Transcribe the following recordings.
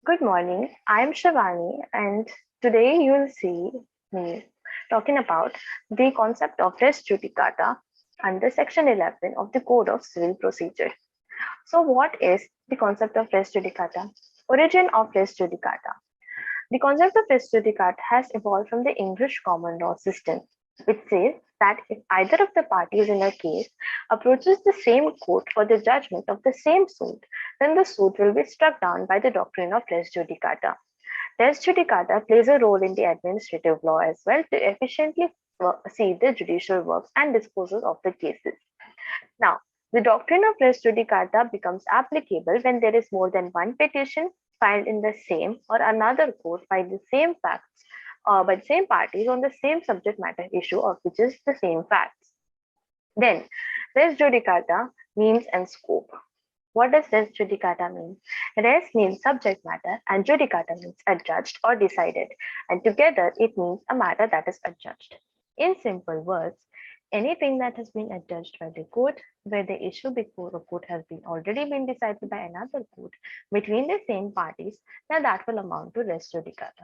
Good morning. I am Shivani, and today you'll see me talking about the concept of res judicata under Section 11 of the Code of Civil Procedure. So, what is the concept of res judicata? Origin of res judicata. The concept of res judicata has evolved from the English common law system, which says that if either of the parties in a case approaches the same court for the judgment of the same suit, then the suit will be struck down by the doctrine of res judicata. Res judicata plays a role in the administrative law as well to efficiently see the judicial works and disposes of the cases. Now, the doctrine of res judicata becomes applicable when there is more than one petition filed in the same or another court by the same facts by the same parties on the same subject matter issue of which is the same facts. Then, res judicata means and scope. What does res judicata mean? Res means subject matter and judicata means adjudged or decided, and together it means a matter that is adjudged. In simple words, anything that has been adjudged by the court, where the issue before a court has been already been decided by another court between the same parties, then that will amount to res judicata.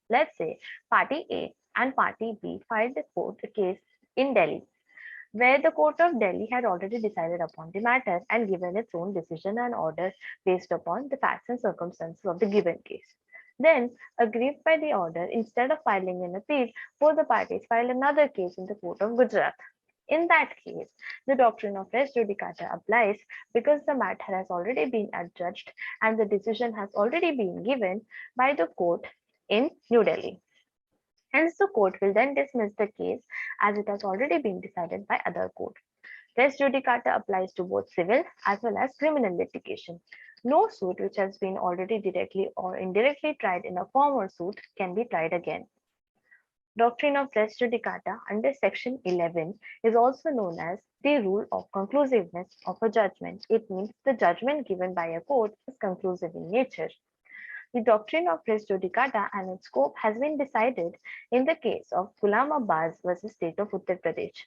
Let's say party A and party B filed a court case in Delhi where the Court of Delhi had already decided upon the matter and given its own decision and order based upon the facts and circumstances of the given case. Then, aggrieved by the order, instead of filing an appeal, both the parties filed another case in the Court of Gujarat. In that case, the doctrine of res judicata applies because the matter has already been adjudged and the decision has already been given by the court in New Delhi. Hence, the court will then dismiss the case as it has already been decided by other court. Res judicata applies to both civil as well as criminal litigation. No suit which has been already directly or indirectly tried in a former suit can be tried again. Doctrine of res judicata under Section 11 is also known as the rule of conclusiveness of a judgment. It means the judgment given by a court is conclusive in nature. The doctrine of res judicata and its scope has been decided in the case of Ghulam Abbas versus State of Uttar Pradesh.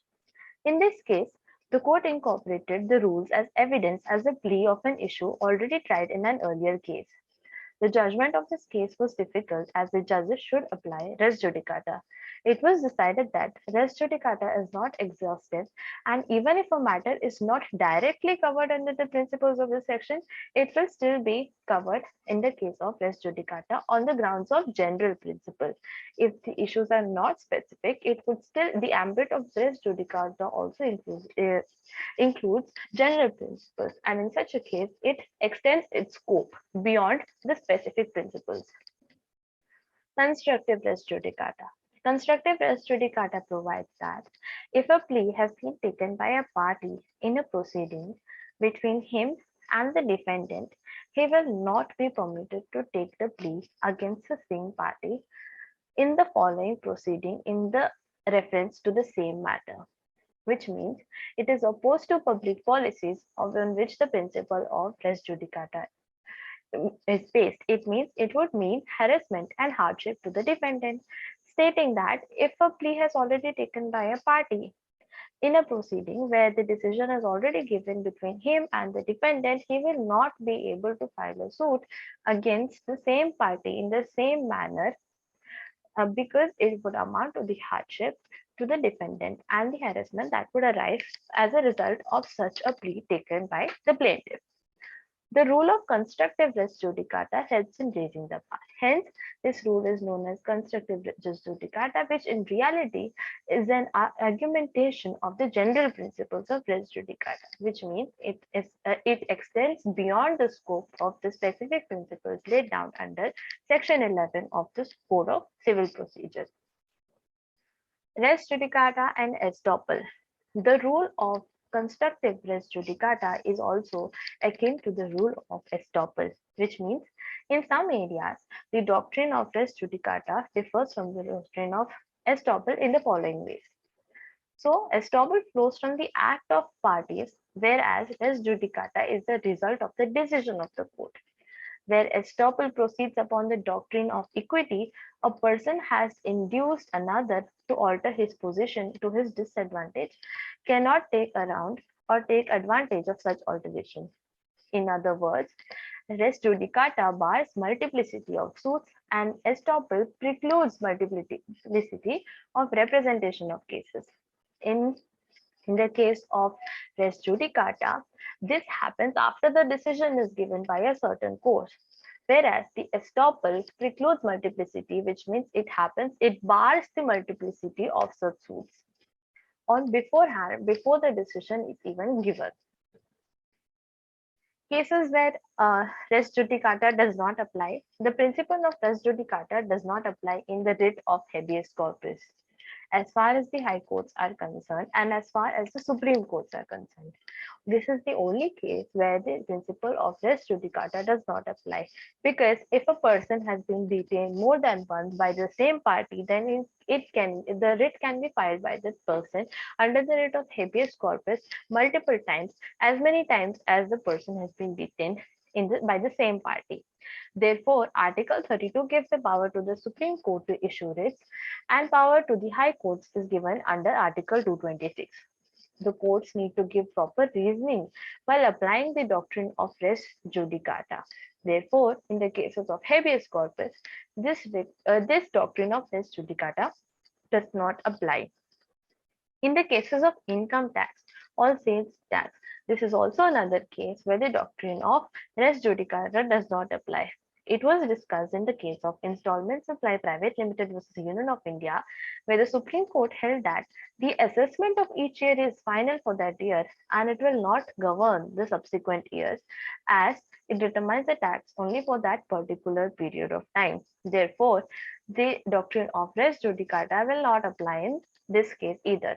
In this case, the court incorporated the rules as evidence as a plea of an issue already tried in an earlier case. The judgment of this case was difficult as the judges should apply res judicata. It was decided that res judicata is not exhaustive, and even if a matter is not directly covered under the principles of this section, it will still be covered in the case of res judicata on the grounds of general principle. If the issues are not specific, it would still the ambit of res judicata also includes general principles, and in such a case, it extends its scope beyond the specific principles. Constructive res judicata. Constructive res judicata provides that if a plea has been taken by a party in a proceeding between him and the defendant, he will not be permitted to take the plea against the same party in the following proceeding in the reference to the same matter, which means it is opposed to public policies on which the principle of res judicata is based. It would mean harassment and hardship to the defendant, stating that if a plea has already taken by a party in a proceeding where the decision is already given between him and the defendant, he will not be able to file a suit against the same party in the same manner because it would amount to the hardship to the defendant and the harassment that would arise as a result of such a plea taken by the plaintiff. The rule of constructive res judicata helps in raising the bar. Hence, this rule is known as constructive res judicata, which in reality is an argumentation of the general principles of res judicata, which means it extends beyond the scope of the specific principles laid down under Section 11 of the Code of Civil Procedure. Res judicata and estoppel. The rule of constructive res judicata is also akin to the rule of estoppel, which means in some areas the doctrine of res judicata differs from the doctrine of estoppel in the following ways. So, estoppel flows from the act of parties, whereas res judicata is the result of the decision of the court. Where estoppel proceeds upon the doctrine of equity, a person has induced another to alter his position to his disadvantage, cannot take around or take advantage of such alteration. In other words, Res judicata bars multiplicity of suits and estoppel precludes multiplicity of representation of cases. In the case of res judicata, this happens after the decision is given by a certain court, whereas the estoppel precludes multiplicity, which means it bars the multiplicity of such suits on beforehand, before the decision is even given. Cases where res judicata does not apply, the principle of res judicata does not apply in the writ of habeas corpus, as far as the high courts are concerned and as far as the Supreme Courts are concerned. This is the only case where the principle of res judicata does not apply, because if a person has been detained more than once by the same party, then the writ can be filed by that person under the writ of habeas corpus multiple times, as many times as the person has been detained by the same party. Therefore, Article 32 gives the power to the Supreme Court to issue writs, and power to the High Courts is given under Article 226. The courts need to give proper reasoning while applying the doctrine of res judicata. Therefore, in the cases of habeas corpus, this doctrine of res judicata does not apply. In the cases of income tax or sales tax, this is also another case where the doctrine of res judicata does not apply. It was discussed in the case of Installment Supply Private Limited versus Union of India, where the Supreme Court held that the assessment of each year is final for that year and it will not govern the subsequent years, as it determines the tax only for that particular period of time. Therefore, the doctrine of res judicata will not apply in this case either.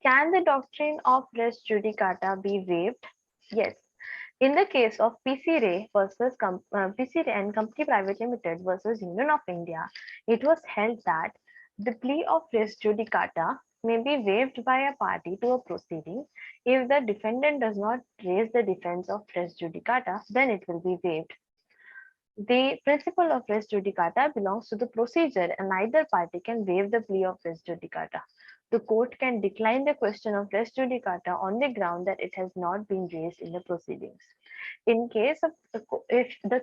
Can the doctrine of res judicata be waived? Yes. In the case of PCRA versus PCRA and Company Private Limited versus Union of India, it was held that the plea of res judicata may be waived by a party to a proceeding. If the defendant does not raise the defense of res judicata, then it will be waived. The principle of res judicata belongs to the procedure, and neither party can waive the plea of res judicata. The court can decline the question of res judicata on the ground that it has not been raised in the proceedings. In case of if the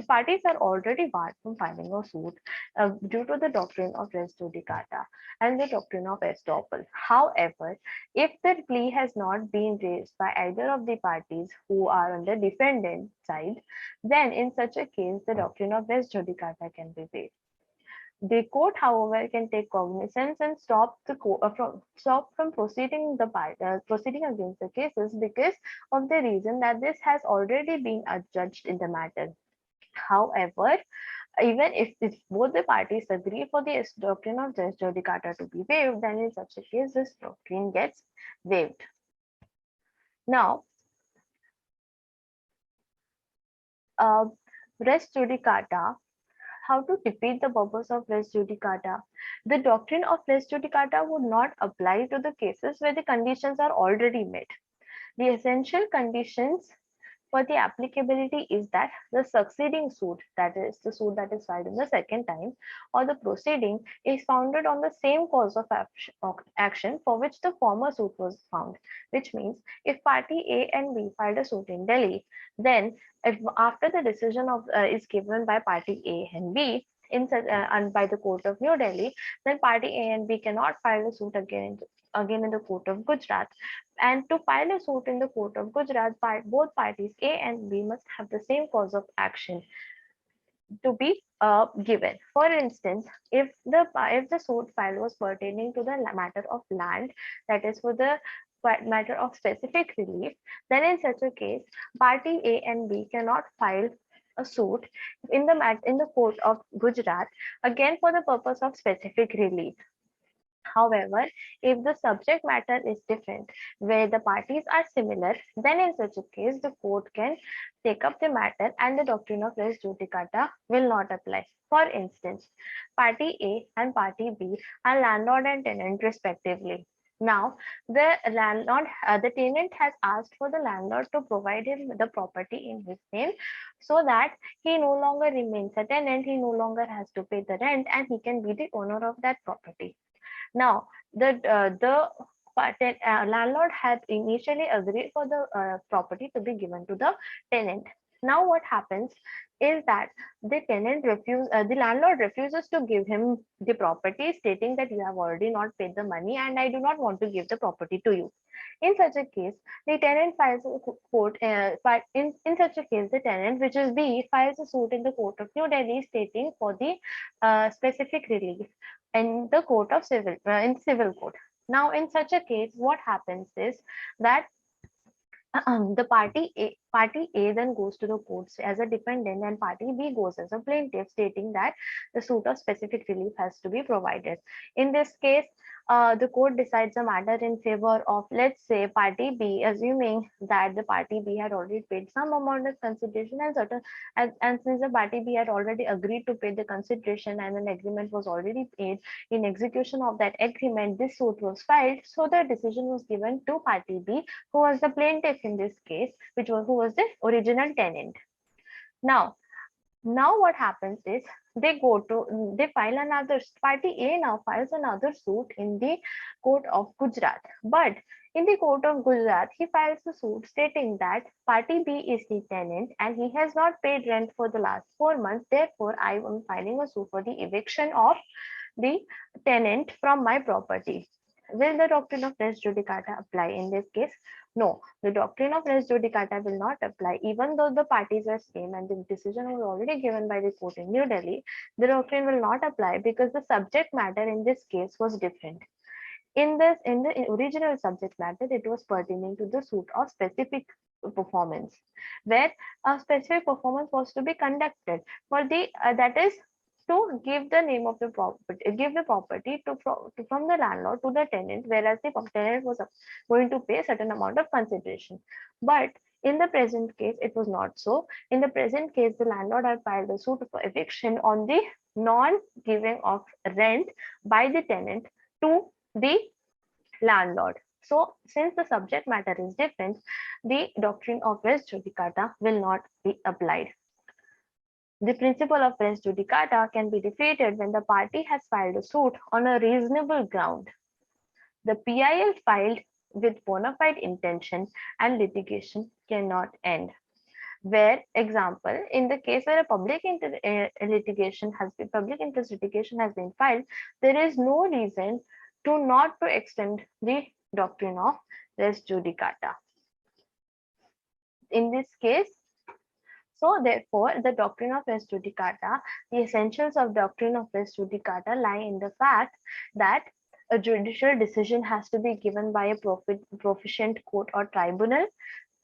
parties are already barred from filing a suit due to the doctrine of res judicata and the doctrine of estoppel. However, if the plea has not been raised by either of the parties who are on the defendant side, then in such a case, the doctrine of res judicata can be waived. The court, however, can take cognizance and stop from proceeding proceeding against the cases because of the reason that this has already been adjudged in the matter. However, even if both the parties agree for the doctrine of res judicata to be waived, then in such a case, this doctrine gets waived. Now, res judicata. How to defeat the purpose of res judicata? The doctrine of res judicata would not apply to the cases where the conditions are already met. The essential conditions for the applicability is that the succeeding suit, that is the suit that is filed in the second time, or the proceeding is founded on the same cause of action for which the former suit was found. Which means if party A and B filed a suit in Delhi, then if after the decision of is given by party A and B and by the court of New Delhi, then party A and B cannot file a suit again in the court of Gujarat. And to file a suit in the court of Gujarat, both parties A and B must have the same cause of action to be given. For instance, if the suit filed was pertaining to the matter of land, that is for the matter of specific relief, then in such a case, party A and B cannot file a suit in the court of Gujarat again for the purpose of specific relief. However, if the subject matter is different, where the parties are similar, then in such a case, the court can take up the matter and the doctrine of res judicata will not apply. For instance, party A and party B are landlord and tenant respectively. Now, the tenant has asked for the landlord to provide him the property in his name so that he no longer remains a tenant, he no longer has to pay the rent, and he can be the owner of that property. Now, the landlord had initially agreed for the property to be given to the tenant. Now what happens is that the landlord refuses to give him the property, stating that you have already not paid the money and I do not want to give the property to you. In such a case, the tenant files a court. In such a case, the tenant, which is B, files a suit in the court of New Delhi, stating for the specific relief in the court of civil court. Now, in such a case, what happens is that the party A then goes to the courts as a defendant and party B goes as a plaintiff, stating that the suit of specific relief has to be provided. In this case, the court decides a matter in favor of, let's say, party B, assuming that the party B had already paid some amount of consideration and since the party B had already agreed to pay the consideration and an agreement was already paid, in execution of that agreement, this suit was filed. So the decision was given to party B, who was the plaintiff in this case, who was the original tenant. Now what happens is they file another, party A now files another suit in the court of Gujarat. But in the court of Gujarat, he files a suit stating that party B is the tenant and he has not paid rent for the last 4 months. Therefore, I am filing a suit for the eviction of the tenant from my property. Will the doctrine of res judicata apply in this case? No, the doctrine of res judicata will not apply, even though the parties are same and the decision was already given by the court in New Delhi. The doctrine will not apply because the subject matter in this case was different. In the original subject matter, it was pertaining to the suit of specific performance, where a specific performance was to be conducted for the that is to give the name of the property, give the property from the landlord to the tenant, whereas the tenant was going to pay a certain amount of consideration. But in the present case, it was not so. In the present case, the landlord had filed a suit for eviction on the non-giving of rent by the tenant to the landlord. So, since the subject matter is different, the doctrine of res judicata will not be applied. The principle of res judicata can be defeated when the party has filed a suit on a reasonable ground. The PIL filed with bona fide intention and litigation cannot end. Where, example, in the case where a public interest litigation has been filed, there is no reason not to extend the doctrine of res judicata. In this case, so therefore, the doctrine of res judicata, the essentials of doctrine of res judicata lie in the fact that a judicial decision has to be given by a proficient court or tribunal.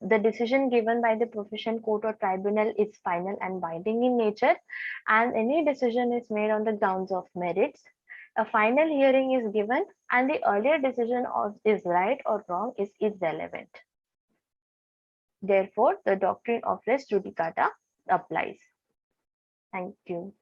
The decision given by the proficient court or tribunal is final and binding in nature, and any decision is made on the grounds of merits. A final hearing is given, and the earlier decision is right or wrong is irrelevant. Therefore, the doctrine of res judicata applies. Thank you.